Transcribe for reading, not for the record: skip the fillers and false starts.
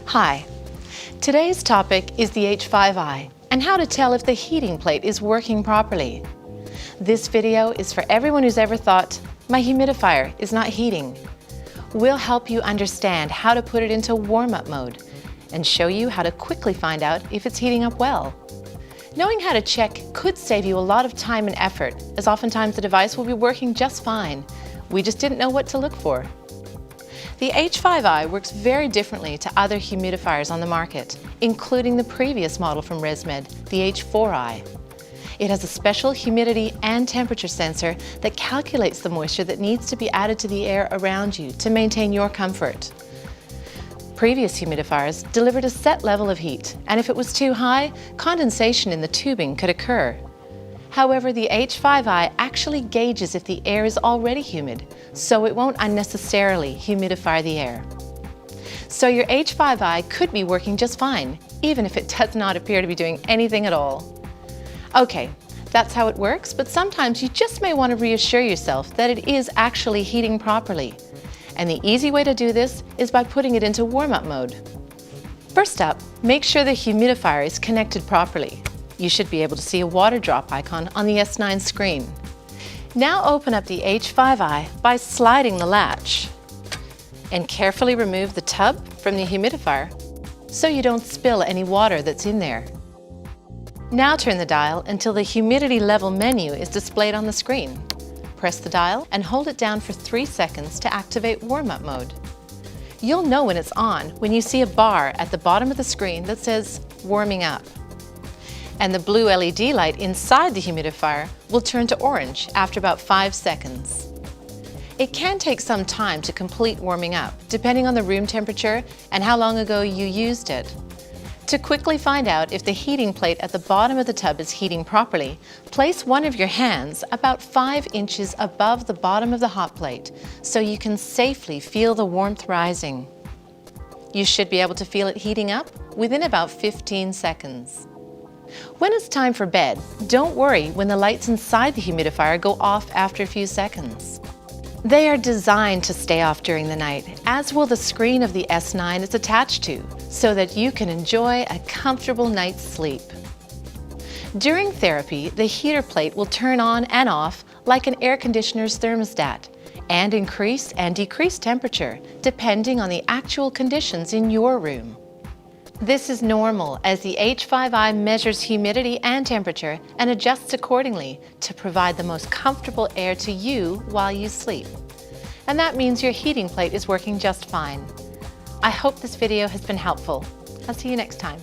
Hi, today's topic is the H5i and how to tell if the heating plate is working properly. This video is for everyone who's ever thought, my humidifier is not heating. We'll help you understand how to put it into warm-up mode and show you how to quickly find out if it's heating up well. Knowing how to check could save you a lot of time and effort, as oftentimes the device will be working just fine. We just didn't know what to look for. The H5i works very differently to other humidifiers on the market, including the previous model from ResMed, the H4i. It has a special humidity and temperature sensor that calculates the moisture that needs to be added to the air around you to maintain your comfort. Previous humidifiers delivered a set level of heat, and if it was too high, condensation in the tubing could occur. However, the H5i actually gauges if the air is already humid, so it won't unnecessarily humidify the air. So your H5i could be working just fine, even if it does not appear to be doing anything at all. Okay, that's how it works, but sometimes you just may want to reassure yourself that it is actually heating properly. And the easy way to do this is by putting it into warm-up mode. First up, make sure the humidifier is connected properly. You should be able to see a water drop icon on the S9 screen. Now open up the H5i by sliding the latch and carefully remove the tub from the humidifier so you don't spill any water that's in there. Now turn the dial until the humidity level menu is displayed on the screen. Press the dial and hold it down for 3 seconds to activate warm-up mode. You'll know when it's on when you see a bar at the bottom of the screen that says warming up. And the blue LED light inside the humidifier will turn to orange after about 5 seconds. It can take some time to complete warming up, depending on the room temperature and how long ago you used it. To quickly find out if the heating plate at the bottom of the tub is heating properly, place one of your hands about 5 inches above the bottom of the hot plate so you can safely feel the warmth rising. You should be able to feel it heating up within about 15 seconds. When it's time for bed, don't worry when the lights inside the humidifier go off after a few seconds. They are designed to stay off during the night, as will the screen of the S9 it's attached to, so that you can enjoy a comfortable night's sleep. During therapy, the heater plate will turn on and off like an air conditioner's thermostat, and increase and decrease temperature depending on the actual conditions in your room. This is normal as the H5i measures humidity and temperature and adjusts accordingly to provide the most comfortable air to you while you sleep. And that means your heating plate is working just fine. I hope this video has been helpful. I'll see you next time.